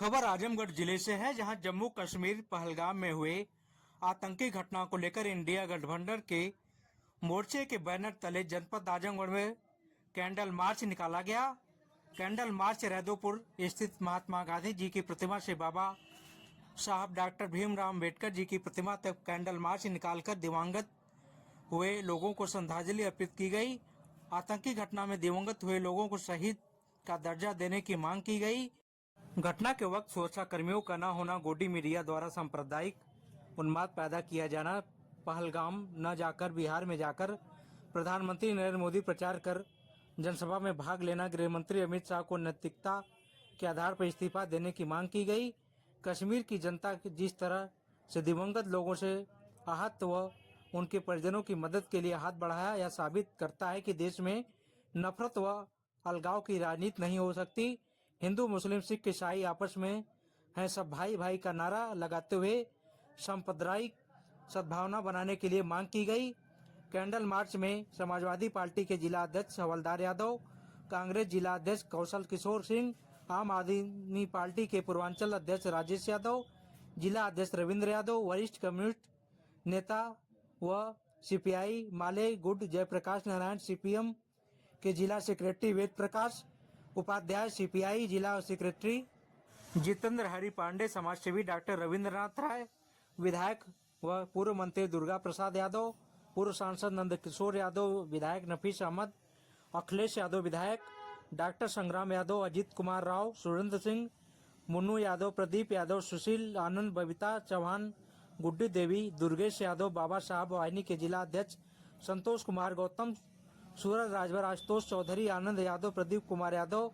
खबर आजमगढ़ जिले से है, जहां जम्मू कश्मीर पहलगाम में हुए आतंकी घटना को लेकर इंडिया गठबंधन के मोर्चे के बैनर तले जनपद आजमगढ़ में कैंडल मार्च निकाला गया। कैंडल मार्च रैदोपुर स्थित महात्मा गांधी जी की प्रतिमा से बाबा साहब डॉक्टर भीमराव अम्बेडकर जी की प्रतिमा तक कैंडल मार्च निकालकर दिवंगत हुए लोगों को श्रद्धांजलि अर्पित की गई। आतंकी घटना में दिवंगत हुए लोगों को शहीद का दर्जा देने की मांग की गई। घटना के वक्त सुरक्षा कर्मियों का न होना, गोदी मीडिया द्वारा सांप्रदायिक उन्माद पैदा किया जाना, पहलगाम न जाकर बिहार में जाकर प्रधानमंत्री नरेंद्र मोदी प्रचार कर जनसभा में भाग लेना, गृह मंत्री अमित शाह को नैतिकता के आधार पर इस्तीफा देने की मांग की गई। कश्मीर की जनता जिस तरह से दिवंगत लोगों से आहत व उनके परिजनों की मदद के लिए हाथ बढ़ाया, यह साबित करता है कि देश में नफरत व अलगाव की राजनीति नहीं हो सकती। हिंदू, मुस्लिम, सिख, ईसाई आपस में हैं सब भाई भाई का नारा लगाते हुए सांप्रदायिक सद्भावना बनाने के लिए मांग की गई। कैंडल मार्च में समाजवादी पार्टी के जिला अध्यक्ष हवलदार यादव, कांग्रेस जिला अध्यक्ष कौशल किशोर सिंह, आम आदमी पार्टी के पूर्वांचल अध्यक्ष राजेश यादव, जिला अध्यक्ष रविंद्र यादव, वरिष्ठ कम्युनिस्ट नेता व सीपीआई माले गुड जयप्रकाश नारायण, सीपीएम के जिला सेक्रेटरी वेद प्रकाश, उपाध्याय सीपीआई जिला सेक्रेटरी जितेंद्र हरि पांडे, समाजसेवी डॉक्टर रविंद्रनाथ राय, विधायक व पूर्व मंत्री दुर्गा प्रसाद यादव, पूर्व सांसद नंद किशोर यादव, विधायक नफीस अहमद, अखिलेश यादव विधायक, डॉक्टर संग्राम यादव, अजीत कुमार राव, सुरेंद्र सिंह, मुन्नू यादव, प्रदीप यादव, सुशील आनंद, बबीता चौहान, गुड्डी देवी, दुर्गेश यादव, बाबा साहब वाहिनी के जिला अध्यक्ष संतोष कुमार गौतम, सूरज राजभर, आशुतोष चौधरी, आनंद यादव, प्रदीप कुमार यादव,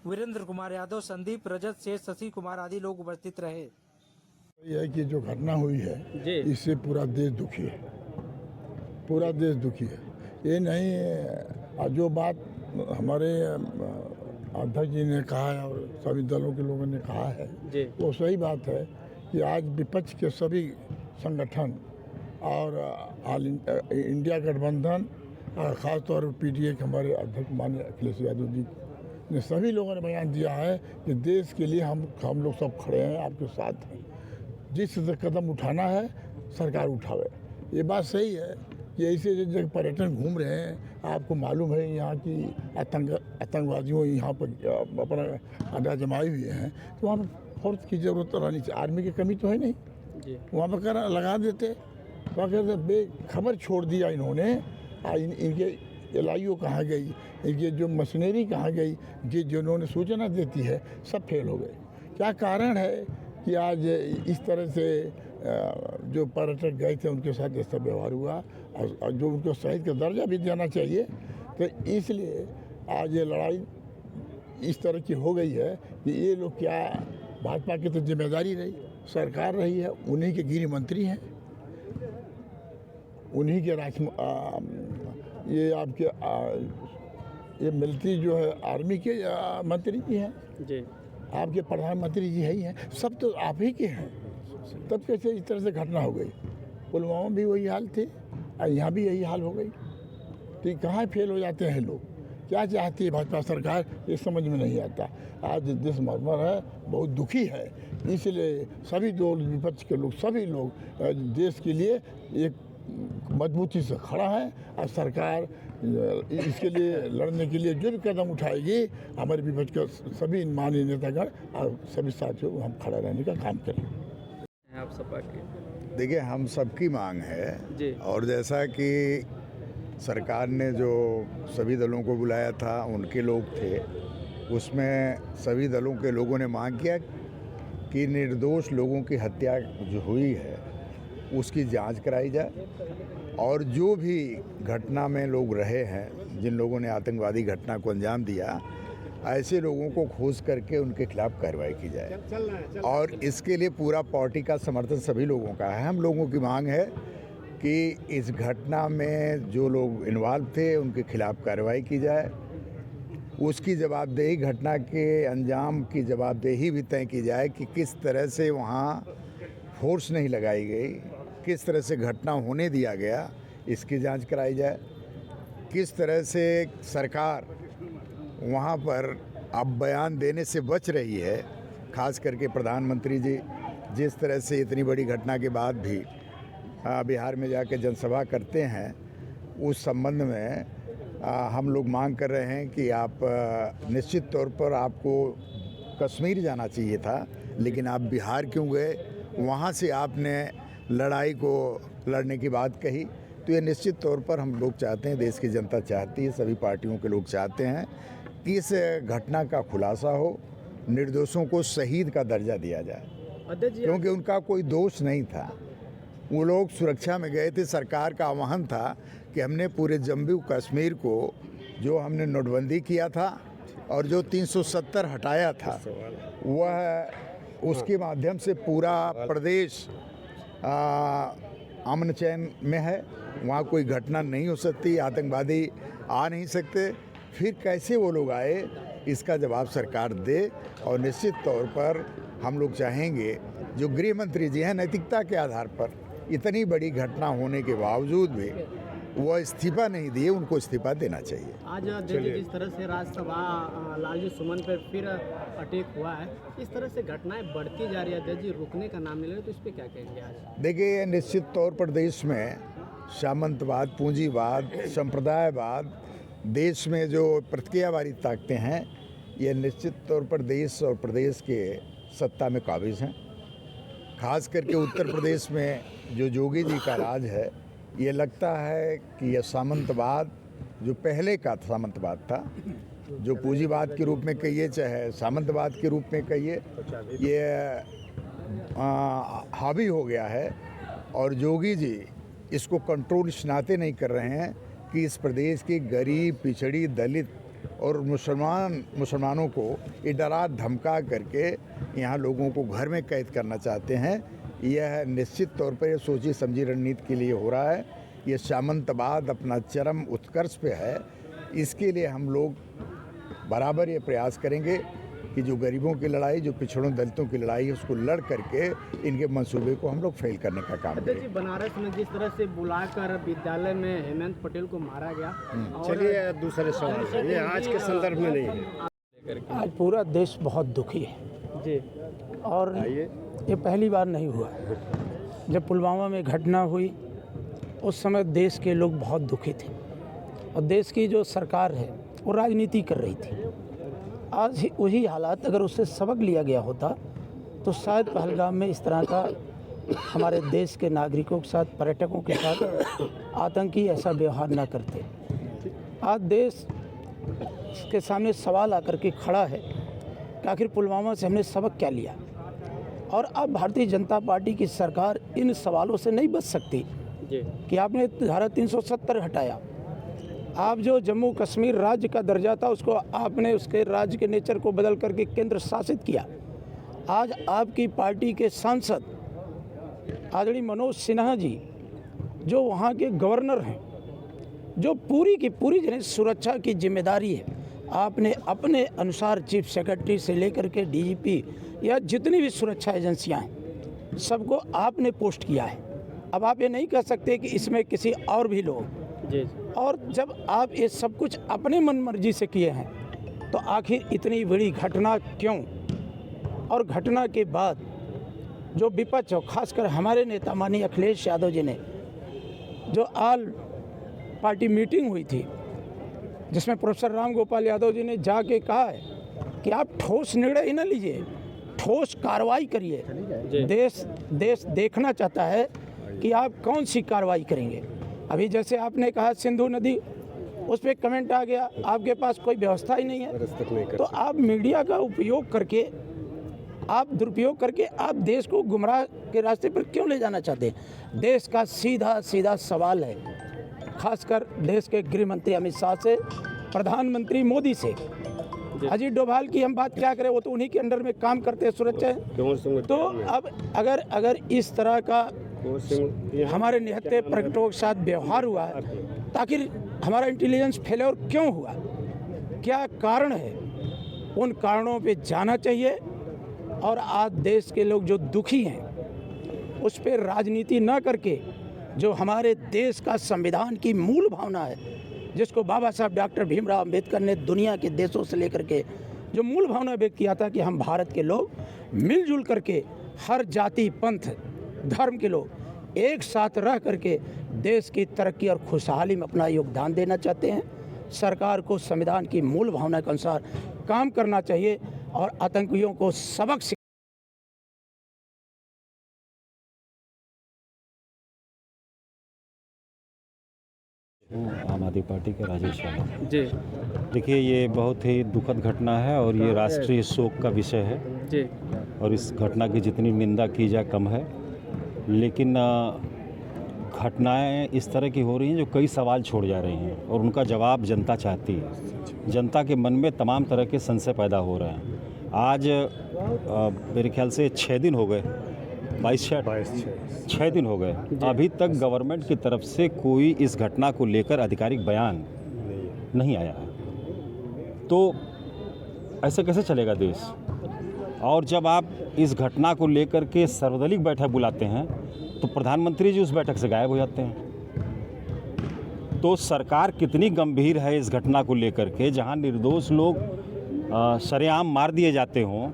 वीरेंद्र कुमार यादव, संदीप, रजत शेष, शशि कुमार आदि लोग उपस्थित रहे। यह है कि जो घटना हुई है इससे पूरा देश दुखी है, पूरा देश दुखी है। ये नहीं जो बात हमारे अध्यक्ष जी ने कहा है और सभी दलों के लोगों ने कहा है वो सही बात है कि आज विपक्ष के सभी संगठन और ऑल इंडिया गठबंधन और ख़ासतौर पर पीटीए के हमारे अध्यक्ष माननीय अखिलेश यादव जी ने सभी लोगों ने बयान दिया है कि देश के लिए हम लोग सब खड़े हैं, आपके साथ हैं। जिस कदम उठाना है सरकार उठावे। ये बात सही है कि ऐसे जगह पर्यटन घूम रहे हैं, आपको मालूम है यहाँ की आतंकवादियों यहाँ पर अपना अड्डा जमाए हुए हैं, तो वहाँ पर फोर्स की ज़रूरत रहनी चाहिए। आर्मी की कमी तो है नहीं, वहाँ पर कर लगा देते। वहाँ कहते बेखबर छोड़ दिया इन्होंने। इनके एलआईओ कहाँ गई, इनके जो मशीनरी कहाँ गई, जिन्होंने सूचना देती है, सब फेल हो गए। क्या कारण है कि आज इस तरह से जो पर्यटक गए थे उनके साथ ऐसा व्यवहार हुआ और जो उनको शहीद का दर्जा भी देना चाहिए। तो इसलिए आज ये लड़ाई इस तरह की हो गई है कि ये लोग क्या, भाजपा की तो जिम्मेदारी रही, सरकार रही है, उन्हीं के गृह मंत्री हैं, उन्हीं के ये आपके ये मिलिट्री जो है आर्मी के मंत्री जी हैं जी, आपके प्रधानमंत्री जी ही हैं, सब तो आप ही के हैं। तब कैसे इस तरह से घटना हो गई? पुलवामा भी वही हाल थे और यहाँ भी यही हाल हो गई। तो कहाँ फेल हो जाते हैं लोग? क्या चाहती है भाजपा सरकार, ये समझ में नहीं आता। आज देश मरमर है, बहुत दुखी है। इसलिए सभी दो विपक्ष के लोग, सभी लोग देश के लिए एक मजबूती से खड़ा है और सरकार इसके लिए लड़ने के लिए जो भी कदम उठाएगी, हमारे विपक्ष के सभी माननीय नेतागण और सभी साथियों हम खड़ा रहने का काम करें। आप सपा के देखिए, हम सबकी मांग है जी। और जैसा कि सरकार ने जो सभी दलों को बुलाया था, उनके लोग थे, उसमें सभी दलों के लोगों ने मांग किया कि निर्दोष लोगों की हत्या जो हुई है उसकी जांच कराई जाए और जो भी घटना में लोग रहे हैं, जिन लोगों ने आतंकवादी घटना को अंजाम दिया, ऐसे लोगों को खोज करके उनके खिलाफ कार्रवाई की जाए। और इसके लिए पूरा पार्टी का समर्थन सभी लोगों का है। हम लोगों की मांग है कि इस घटना में जो लोग इन्वॉल्व थे उनके खिलाफ कार्रवाई की जाए, उसकी जवाबदेही, घटना के अंजाम की जवाबदेही भी तय की जाए कि किस तरह से वहाँ फोर्स नहीं लगाई गई, किस तरह से घटना होने दिया गया, इसकी जांच कराई जाए। किस तरह से सरकार वहाँ पर अब बयान देने से बच रही है, खास करके प्रधानमंत्री जी जिस तरह से इतनी बड़ी घटना के बाद भी बिहार में जाकर जनसभा करते हैं, उस संबंध में हम लोग मांग कर रहे हैं कि आप निश्चित तौर पर आपको कश्मीर जाना चाहिए था, लेकिन आप बिहार क्यों गए? वहाँ से आपने लड़ाई को लड़ने की बात कही। तो ये निश्चित तौर पर हम लोग चाहते हैं, देश की जनता चाहती है, सभी पार्टियों के लोग चाहते हैं कि इस घटना का खुलासा हो, निर्दोषों को शहीद का दर्जा दिया जाए, क्योंकि उनका कोई दोष नहीं था। वो लोग सुरक्षा में गए थे। सरकार का आह्वान था कि हमने पूरे जम्मू कश्मीर को, जो हमने नोटबंदी किया था और जो 370 हटाया था, वह उसके माध्यम से पूरा प्रदेश अमन चैन में है। वहाँ कोई घटना नहीं हो सकती, आतंकवादी आ नहीं सकते। फिर कैसे वो लोग आए, इसका जवाब सरकार दे। और निश्चित तौर पर हम लोग चाहेंगे, जो गृह मंत्री जी हैं, नैतिकता के आधार पर इतनी बड़ी घटना होने के बावजूद भी वो इस्तीफा नहीं दिए, उनको इस्तीफा देना चाहिए। आज जिस तरह से राज्यसभा लालजी सुमन पर फिर अटैक हुआ है, इस तरह से घटनाएं बढ़ती जा रही है, अध्यक्ष जी रुकने का नाम नहीं ले रहे, तो इस पर क्या कहेंगे आज? देखिए, निश्चित तौर पर देश में सामंतवाद, पूंजीवाद, संप्रदायवाद, देश में जो प्रतिक्रियावादी ताकतें हैं, ये निश्चित तौर पर देश और प्रदेश के सत्ता में काबिज हैं। खास करके उत्तर प्रदेश में जो योगी जी का राज है, ये लगता है कि यह सामंतवाद, जो पहले का सामंतवाद था, जो पूंजीवाद के रूप में कहिए चाहे सामंतवाद के रूप में कहिए, ये हावी हो गया है। और योगी जी इसको कंट्रोल इस नाते नहीं कर रहे हैं कि इस प्रदेश की गरीब, पिछड़ी, दलित और मुसलमानों को ये डरा धमका करके यहाँ लोगों को घर में कैद करना चाहते हैं। यह निश्चित तौर पर सोची समझी रणनीति के लिए हो रहा है। ये सामंतवाद अपना चरम उत्कर्ष पे है। इसके लिए हम लोग बराबर ये प्रयास करेंगे कि जो गरीबों की लड़ाई, जो पिछड़ों दलितों की लड़ाई है, उसको लड़ करके इनके मंसूबे को हम लोग फेल करने का काम करेंगे। बनारस में जिस तरह से बुलाकर विद्यालय में हेमंत पटेल को मारा गया, चलिए दूसरे सवाल, ये आज के संदर्भ में नहीं है। आज पूरा देश बहुत दुखी है जी, और ये पहली बार नहीं हुआ। जब पुलवामा में घटना हुई, उस समय देश के लोग बहुत दुखी थे और देश की जो सरकार है वो राजनीति कर रही थी। आज वही हालात अगर उससे सबक लिया गया होता तो शायद पहलगाम में इस तरह का हमारे देश के नागरिकों के साथ, पर्यटकों के साथ आतंकी ऐसा व्यवहार न करते। आज देश के सामने सवाल आकर के खड़ा है कि आखिर पुलवामा से हमने सबक क्या लिया। और अब भारतीय जनता पार्टी की सरकार इन सवालों से नहीं बच सकती कि आपने धारा 370 हटाया, आप जो जम्मू कश्मीर राज्य का दर्जा था उसको आपने उसके राज्य के नेचर को बदल करके केंद्र शासित किया। आज आपकी पार्टी के सांसद आदरणीय मनोज सिन्हा जी, जो वहाँ के गवर्नर हैं, जो पूरी की पूरी सुरक्षा की जिम्मेदारी है, आपने अपने अनुसार चीफ सेक्रेटरी से लेकर के डीजीपी या जितनी भी सुरक्षा एजेंसियां हैं, सबको आपने पोस्ट किया है। अब आप ये नहीं कह सकते कि इसमें किसी और भी लोग। और जब आप ये सब कुछ अपने मन मर्जी से किए हैं, तो आखिर इतनी बड़ी घटना क्यों? और घटना के बाद जो विपक्ष हो, खासकर हमारे नेता माननीय अखिलेश यादव जी ने, जो ऑल पार्टी मीटिंग हुई थी जिसमें प्रोफेसर राम गोपाल यादव जी ने जाके कहा है कि आप ठोस निर्णय न लीजिए, ठोस कार्रवाई करिए। देश देखना चाहता है कि आप कौन सी कार्रवाई करेंगे। अभी जैसे आपने कहा सिंधु नदी, उस पर कमेंट आ गया, आपके पास कोई व्यवस्था ही नहीं है, तो आप मीडिया का उपयोग करके, आप दुरुपयोग करके आप देश को गुमराह के रास्ते पर क्यों ले जाना चाहते हैं? देश का सीधा सीधा सवाल है, खासकर देश के गृह मंत्री अमित शाह से, प्रधानमंत्री मोदी से। अजीत डोभाल की हम बात क्या करें, वो तो उन्हीं के अंडर में काम करते हैं, सुरक्षा है। तो अब अगर इस तरह का हमारे निहत्थे प्रकटों के साथ व्यवहार हुआ है, ताकि हमारा इंटेलिजेंस फेल्योर क्यों हुआ, क्या कारण है, उन कारणों पे जाना चाहिए। और आज देश के लोग जो दुखी हैं, उस पर राजनीति न करके, जो हमारे देश का संविधान की मूल भावना है, जिसको बाबा साहब डॉक्टर भीमराव अंबेडकर ने दुनिया के देशों से लेकर के जो मूल भावना व्यक्त किया था कि हम भारत के लोग मिलजुल करके हर जाति पंथ धर्म के लोग एक साथ रह करके देश की तरक्की और खुशहाली में अपना योगदान देना चाहते हैं। सरकार को संविधान की मूल भावना के अनुसार काम करना चाहिए और आतंकियों को सबक आम आदमी पार्टी के राजेश यादव जी देखिए, ये बहुत ही दुखद घटना है और ये राष्ट्रीय शोक का विषय है जी और इस घटना की जितनी निंदा की जाए कम है। लेकिन घटनाएं इस तरह की हो रही हैं जो कई सवाल छोड़ जा रही हैं और उनका जवाब जनता चाहती है। जनता के मन में तमाम तरह के संशय पैदा हो रहे हैं। आज मेरे ख्याल से 6 दिन हो गए, 6 दिन हो गए, अभी तक गवर्नमेंट की तरफ से कोई इस घटना को लेकर आधिकारिक बयान नहीं आया है। तो ऐसे कैसे चलेगा देश? और जब आप इस घटना को लेकर के सर्वदलीय बैठक बुलाते हैं तो प्रधानमंत्री जी उस बैठक से गायब हो जाते हैं। तो सरकार कितनी गंभीर है इस घटना को लेकर के, जहां निर्दोष लोग सरेआम मार दिए जाते हों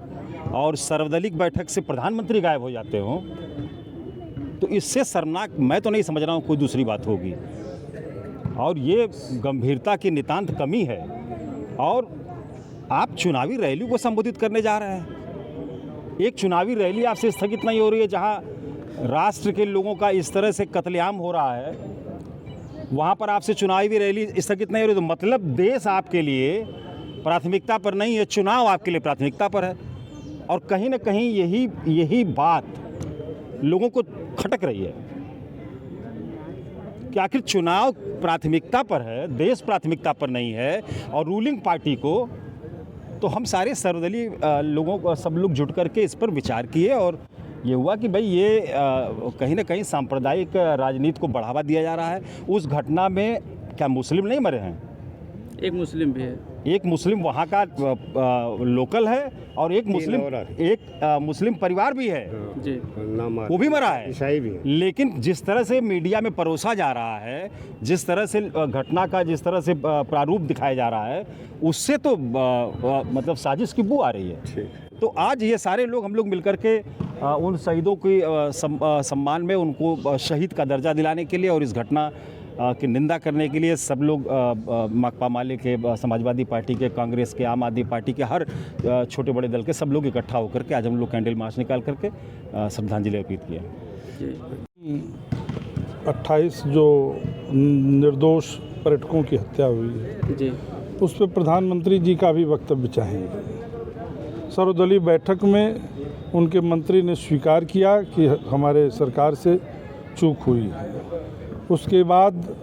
और सर्वदलीय बैठक से प्रधानमंत्री गायब हो जाते हों, तो इससे शर्मनाक मैं तो नहीं समझ रहा हूँ कोई दूसरी बात होगी। और ये गंभीरता की नितांत कमी है। और आप चुनावी रैली को संबोधित करने जा रहे हैं। एक चुनावी रैली आपसे स्थगित नहीं हो रही है, जहाँ राष्ट्र के लोगों का इस तरह से कत्लेआम हो रहा है, वहाँ पर आपसे चुनावी रैली स्थगित नहीं हो रही। तो मतलब देश आपके लिए प्राथमिकता पर नहीं है, चुनाव आपके लिए प्राथमिकता पर है। और कहीं ना कहीं यही बात लोगों को खटक रही है कि आखिर चुनाव प्राथमिकता पर है, देश प्राथमिकता पर नहीं है। और रूलिंग पार्टी को तो हम सारे सर्वदलीय लोगों को सब लोग जुट करके इस पर विचार किए और ये हुआ कि भाई ये कहीं ना कहीं सांप्रदायिक राजनीति को बढ़ावा दिया जा रहा है। उस घटना में क्या मुस्लिम नहीं मरे हैं? एक मुस्लिम भी है, एक मुस्लिम वहाँ का लोकल है और एक मुस्लिम परिवार भी है जी, वो भी मरा है, ईसाई भी है। लेकिन जिस तरह से मीडिया में परोसा जा रहा है, जिस तरह से घटना का जिस तरह से प्रारूप दिखाया जा रहा है, उससे तो मतलब साजिश की बू आ रही है। तो आज ये सारे लोग हम लोग मिलकर के उन शहीदों की सम्मान में उनको शहीद का दर्जा दिलाने के लिए और इस घटना की निंदा करने के लिए सब लोग माकपा माले के, समाजवादी पार्टी के, कांग्रेस के, आम आदमी पार्टी के, हर छोटे बड़े दल के सब लोग इकट्ठा होकर के आज हम लोग कैंडल मार्च निकाल करके श्रद्धांजलि अर्पित किया। 28 जो निर्दोष पर्यटकों की हत्या हुई है जी, उस पर प्रधानमंत्री जी का भी वक्तव्य चाहेंगे। सर्वदलीय बैठक में उनके मंत्री ने स्वीकार किया कि हमारे सरकार से चूक हुई है। उसके बाद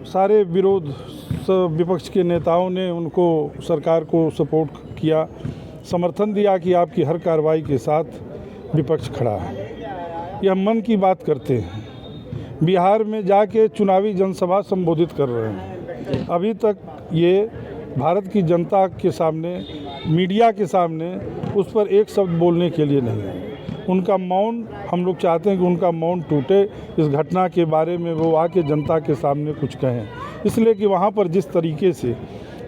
सारे विपक्ष के नेताओं ने उनको, सरकार को सपोर्ट किया, समर्थन दिया कि आपकी हर कार्रवाई के साथ विपक्ष खड़ा है। यह मन की बात करते हैं, बिहार में जाके चुनावी जनसभा संबोधित कर रहे हैं। अभी तक ये भारत की जनता के सामने, मीडिया के सामने उस पर एक शब्द बोलने के लिए नहीं है। उनका मौन, हम लोग चाहते हैं कि उनका मौन टूटे, इस घटना के बारे में वो आके जनता के सामने कुछ कहें। इसलिए कि वहाँ पर जिस तरीके से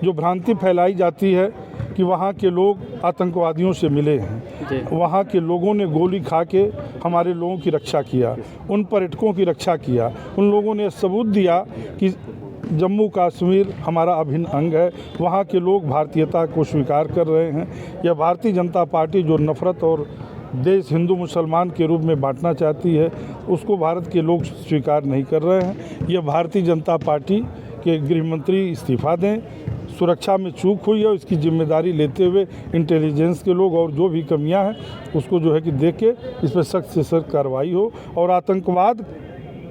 जो भ्रांति फैलाई जाती है कि वहाँ के लोग आतंकवादियों से मिले हैं, वहाँ के लोगों ने गोली खा के हमारे लोगों की रक्षा किया, उन पर्यटकों की रक्षा किया। उन लोगों ने सबूत दिया कि जम्मू कश्मीर हमारा अभिन्न अंग है, वहाँ के लोग भारतीयता को स्वीकार कर रहे हैं। यह भारतीय जनता पार्टी जो नफरत और देश हिंदू मुसलमान के रूप में बांटना चाहती है, उसको भारत के लोग स्वीकार नहीं कर रहे हैं। यह भारतीय जनता पार्टी के गृह मंत्री इस्तीफा दें, सुरक्षा में चूक हुई है इसकी जिम्मेदारी लेते हुए इंटेलिजेंस के लोग और जो भी कमियां हैं उसको जो है कि देख के इस पर सख्त से सख्त कार्रवाई हो और आतंकवाद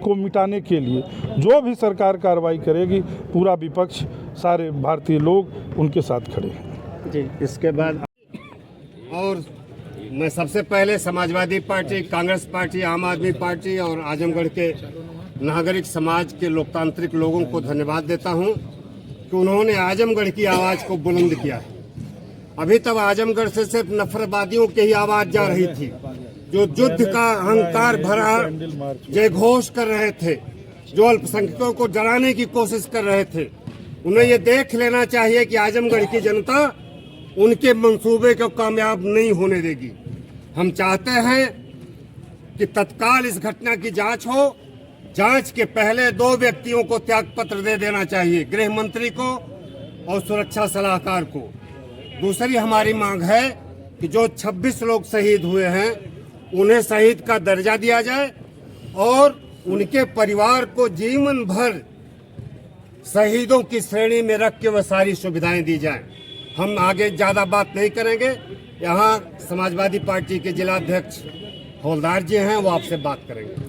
को मिटाने के लिए जो भी सरकार कार्रवाई करेगी, पूरा विपक्ष, सारे भारतीय लोग उनके साथ खड़े हैं जी। इसके बाद और मैं सबसे पहले समाजवादी पार्टी, कांग्रेस पार्टी, आम आदमी पार्टी और आजमगढ़ के नागरिक समाज के लोकतांत्रिक लोगों को धन्यवाद देता हूं कि उन्होंने आजमगढ़ की आवाज़ को बुलंद किया है। अभी तक आजमगढ़ से सिर्फ नफरतवादियों की ही आवाज़ जा रही थी, जो युद्ध का अहंकार भरा जय घोष कर रहे थे, जो अल्पसंख्यकों को डराने की कोशिश कर रहे थे। उन्हें ये देख लेना चाहिए कि आजमगढ़ की जनता उनके मंसूबे को कामयाब नहीं होने देगी। हम चाहते हैं कि तत्काल इस घटना की जांच हो। जांच के पहले 2 व्यक्तियों को त्यागपत्र दे देना चाहिए, गृह मंत्री को और सुरक्षा सलाहकार को। दूसरी हमारी मांग है कि जो 26 लोग शहीद हुए हैं उन्हें शहीद का दर्जा दिया जाए और उनके परिवार को जीवन भर शहीदों की श्रेणी में रख के वह सारी सुविधाएं दी जाएं। हम आगे ज़्यादा बात नहीं करेंगे। यहाँ समाजवादी पार्टी के जिला अध्यक्ष हवलदार जी हैं, वो आपसे बात करेंगे।